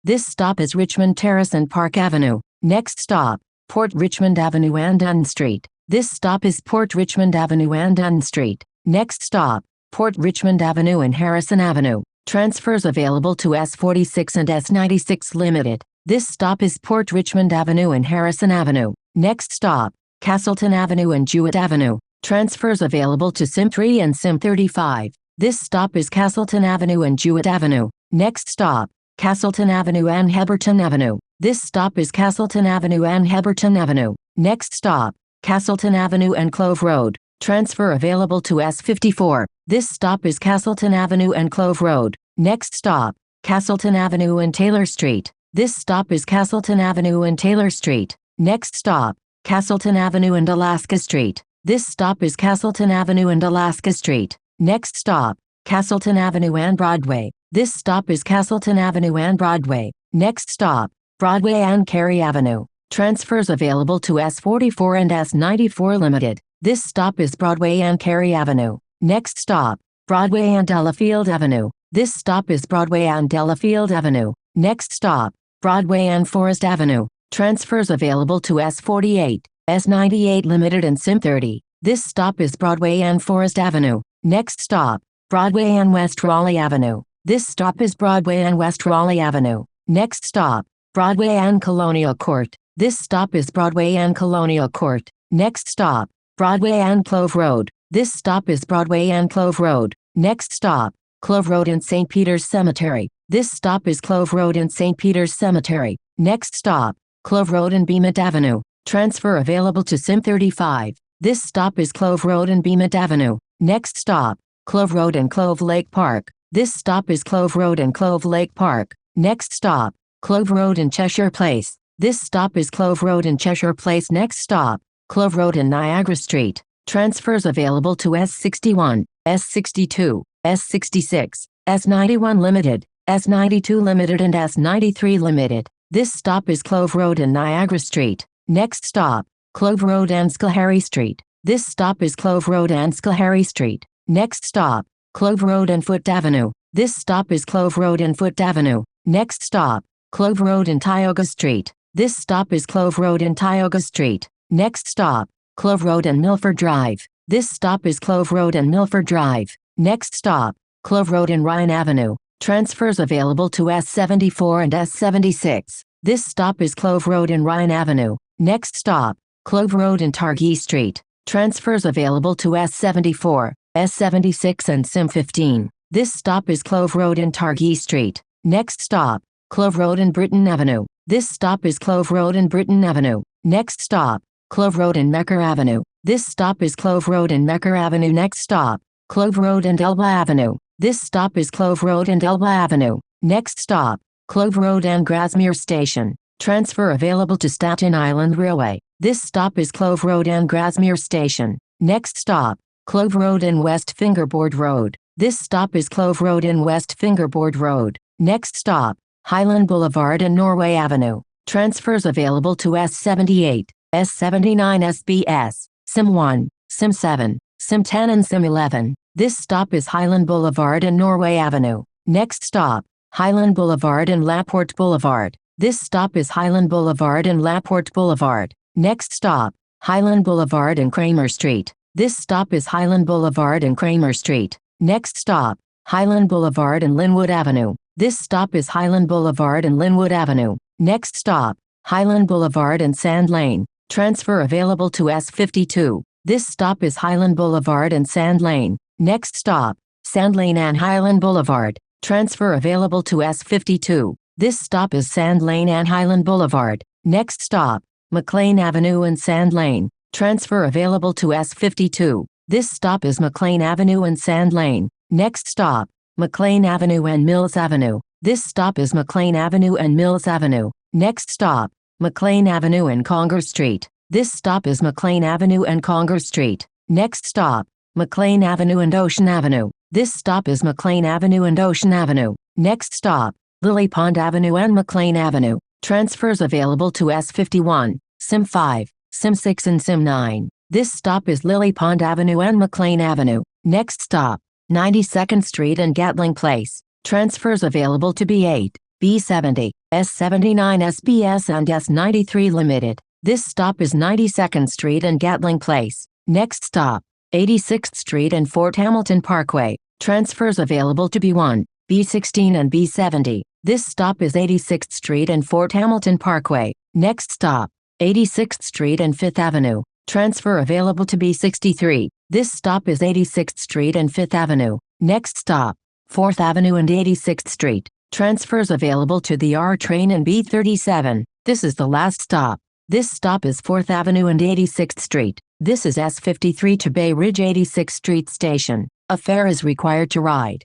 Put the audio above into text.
This stop is Richmond Terrace and Park Avenue. Next stop, Port Richmond Avenue and Dunn Street. This stop is Port Richmond Avenue and Dunn Street. Next stop, Port Richmond Avenue and Harrison Avenue. Transfers available to S46 and S96 Limited. This stop is Port Richmond Avenue and Harrison Avenue. Next stop, Castleton Avenue and Jewett Avenue. Transfers available to SIM3 and SIM35. This stop is Castleton Avenue and Jewett Avenue. Next stop, Castleton Avenue and Heberton Avenue. This stop is Castleton Avenue and Heberton Avenue. Next stop, Castleton Avenue and Clove Road. Transfer available to S54. This stop is Castleton Avenue and Clove Road. Next stop, Castleton Avenue and Taylor Street. This stop is Castleton Avenue and Taylor Street. Next stop, Castleton Avenue and Alaska Street. This stop is Castleton Avenue and Alaska Street. Next stop, Castleton Avenue and Broadway. This stop is Castleton Avenue and Broadway. Next stop, Broadway and Cary Avenue. Transfers available to S44 and S94 Limited. This stop is Broadway and Cary Avenue. Next stop, Broadway and Delafield Avenue. This stop is Broadway and Delafield Avenue. Next stop, Broadway and Forest Avenue. Transfers available to S48, S98 Limited and SIM30. This stop is Broadway and Forest Avenue. Next stop, Broadway and West Raleigh Avenue. This stop is Broadway and West Raleigh Avenue. Next stop, Broadway and Colonial Court. This stop is Broadway and Colonial Court. Next stop, Broadway and Clove Road. This stop is Broadway and Clove Road. Next stop, Clove Road and St. Peter's Cemetery. This stop is Clove Road and St. Peter's Cemetery. Next stop, Clove Road and Beamont Avenue. Transfer available to SIM35. This stop is Clove Road and Beamont Avenue. Next stop, Clove Road and Clove Lake Park. This stop is Clove Road and Clove Lake Park. Next stop, Clove Road and Cheshire Place. This stop is Clove Road and Cheshire Place. Next stop, Clove Road and Niagara Street. Transfers available to S61, S62, S66, S91 Limited, S92 Limited and S93 Limited. This stop is Clove Road and Niagara Street. Next stop, Clove Road and Schoharie Street. This stop is Clove Road and Schoharie Street. Next stop, Clove Road and Foote Avenue. This stop is Clove Road and Foote Avenue. Next stop, Clove Road and Tioga Street. This stop is Clove Road and Tioga Street. Next stop, Clove Road and Milford Drive. This stop is Clove Road and Milford Drive. Next stop, Clove Road and Ryan Avenue. Transfers available to S74 and S76. This stop is Clove Road and Ryan Avenue. Next stop, Clove Road and Targhee Street. Transfers available to S74, S76 and SIM15. This stop is Clove Road and Targhee Street. Next stop, Clove Road and Britton Avenue. This stop is Clove Road and Britton Avenue. Next stop, Clove Road and Mecker Avenue. This stop is Clove Road and Mecker Avenue. Next stop, Clove Road and Elba Avenue. This stop is Clove Road and Elba Avenue. Next stop, Clove Road and Grasmere Station. Transfer available to Staten Island Railway. This stop is Clove Road and Grasmere Station. Next stop, Clove Road and West Fingerboard Road. This stop is Clove Road and West Fingerboard Road. Next stop, Highland Boulevard and Norway Avenue. Transfers available to S78, S79 SBS, SIM1, SIM7, SIM10 and SIM11. This stop is Highland Boulevard and Norway Avenue. Next stop, Highland Boulevard and Laporte Boulevard. This stop is Highland Boulevard and Laporte Boulevard. Next stop, Highland Boulevard and Kramer Street. This stop is Highland Boulevard and Kramer Street. Next stop, Highland Boulevard and Linwood Avenue. This stop is Highland Boulevard and Linwood Avenue. Next stop, Highland Boulevard and Sand Lane. Transfer available to S52. This stop is Highland Boulevard and Sand Lane. Next stop, Sand Lane and Highland Boulevard. Transfer available to S52. This stop is Sand Lane and Highland Boulevard. Next stop, McLean Avenue and Sand Lane. Transfer available to S52. This stop is McLean Avenue and Sand Lane. Next stop, McLean Avenue and Mills Avenue. This stop is McLean Avenue and Mills Avenue. Next stop, McLean Avenue and Conger Street. This stop is McLean Avenue and Conger Street. Next stop, McLean Avenue and Ocean Avenue. This stop is McLean Avenue and Ocean Avenue. Next stop, Lily Pond Avenue and McLean Avenue. Transfers available to S51, SIM5, SIM6 and SIM9. This stop is Lily Pond Avenue and McLean Avenue. Next stop, 92nd Street and Gatling Place. Transfers available to B8, B70, S79 SBS and S93 Limited. This stop is 92nd Street and Gatling Place. Next stop, 86th Street and Fort Hamilton Parkway. Transfers available to B1, B16 and B70. This stop is 86th Street and Fort Hamilton Parkway. Next stop, 86th Street and 5th Avenue. Transfer available to B63. This stop is 86th Street and 5th Avenue. Next stop, 4th Avenue and 86th Street. Transfers available to the R train and B37. This is the last stop. This stop is 4th Avenue and 86th Street. This is S53 to Bay Ridge 86th Street Station. A fare is required to ride.